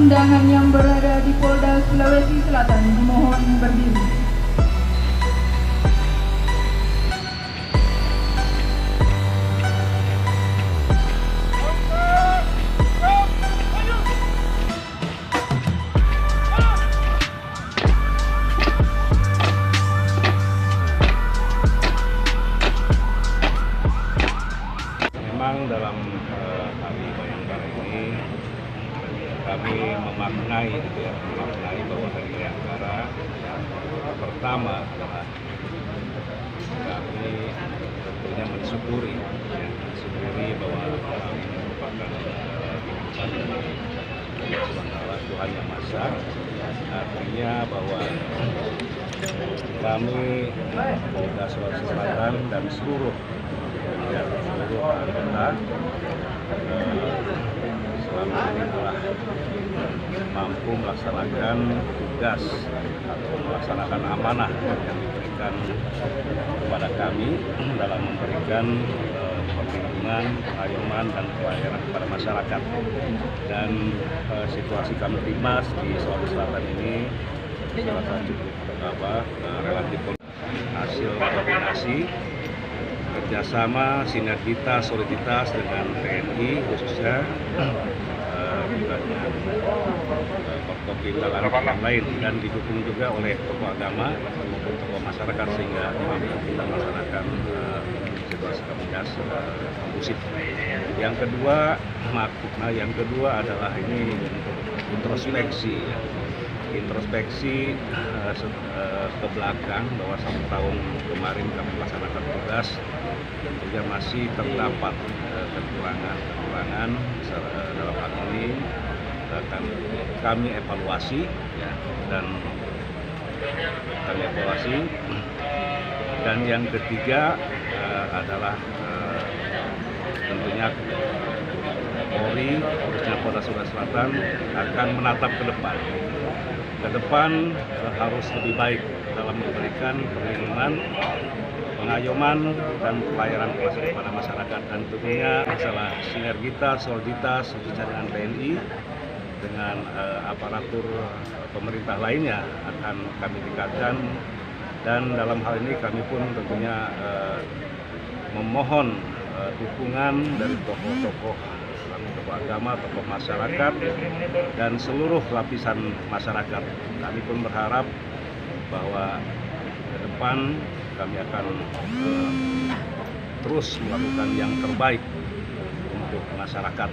Undangan yang berada di Polda Sulawesi Selatan dimohon berdiri. Memang dalam hari Bayangkara ini kami memaknai bahwa hari Bayangkara pertama adalah kami tentunya mensyukuri bahwa kami merupakan Tuhan Yang Maha Esa. Artinya bahwa kami Polda Sulawesi Selatan dan seluruh anggota selama ini telah mampu melaksanakan tugas atau melaksanakan amanah yang diberikan kepada kami dalam memberikan perlindungan, pelayanan dan pelayanan kepada masyarakat. Dan situasi Kamtibmas di Sulawesi Selatan ini salah satu relatif hasil koordinasi kerjasama, sinergitas, soliditas dengan TNI khususnya juga dengan tokoh yang lain, dan didukung juga oleh tokoh agama maupun tokoh masyarakat sehingga mampu kita melaksanakan situasi Kamtibmas kondusif. Yang kedua adalah ini introspeksi ke belakang bahwa 1 tahun kemarin kami melaksanakan tugas tentunya masih terdapat kekurangan dalam hal ini akan kami evaluasi dan yang ketiga adalah tentunya Polri khususnya Polda Sulawesi Selatan akan menatap ke depan harus lebih baik dalam memberikan perlindungan, pengayoman dan pelayanan kepada masyarakat, dan tentunya masalah sinergitas, soliditas khususnya dengan TNI dengan aparatur pemerintah lainnya akan kami tingkatkan. Dan dalam hal ini kami pun tentunya memohon dukungan dari tokoh agama, tokoh masyarakat dan seluruh lapisan masyarakat. Kami pun berharap bahwa ke depan kami akan terus melakukan yang terbaik untuk masyarakat,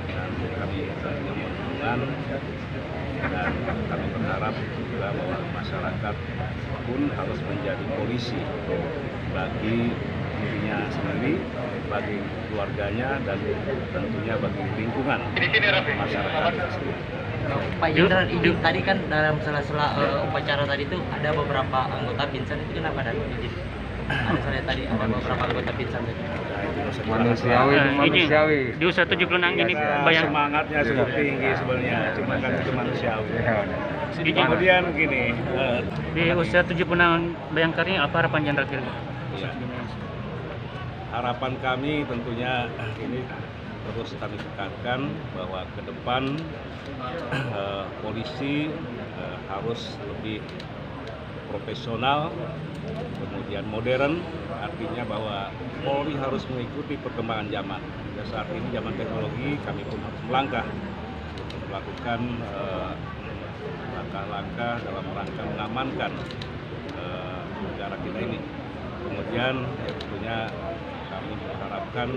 dan kami tentunya mohon dukungan, dan kami berharap juga bahwa masyarakat pun harus menjadi polisi bagi dirinya sendiri, bagi keluarganya, dan tentunya bagi lingkungan masyarakat tersebut. Pak Jenderal, ini tadi kan dalam sela-sela upacara tadi itu ada beberapa anggota Binsan, itu kenapa ada izin? Ada tadi ada beberapa anggota Binsan tadi. Manusiawi. Di usia 76 ini bayang semangatnya sudah tinggi sebenarnya, cuma kan itu manusiawi. Kemudian begini, di usia 76 Bayangkara ini apa harapan Jenderal kira-kira? Ya. Harapan kami tentunya ini terus kami tekankan bahwa ke depan polisi harus lebih profesional, kemudian modern, artinya bahwa Polri harus mengikuti perkembangan zaman. Dan saat ini zaman teknologi, kami pun harus melangkah untuk melakukan langkah-langkah dalam rangka mengamankan negara kita ini. Kemudian ya tentunya kami mengharapkan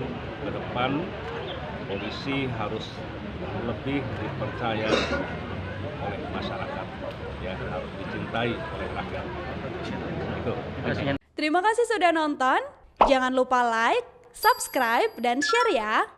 ke depan polisi harus lebih dipercaya oleh masyarakat, ya harus dicintai oleh rakyat. Itu. Terima kasih sudah nonton. Jangan lupa like, subscribe, dan share ya.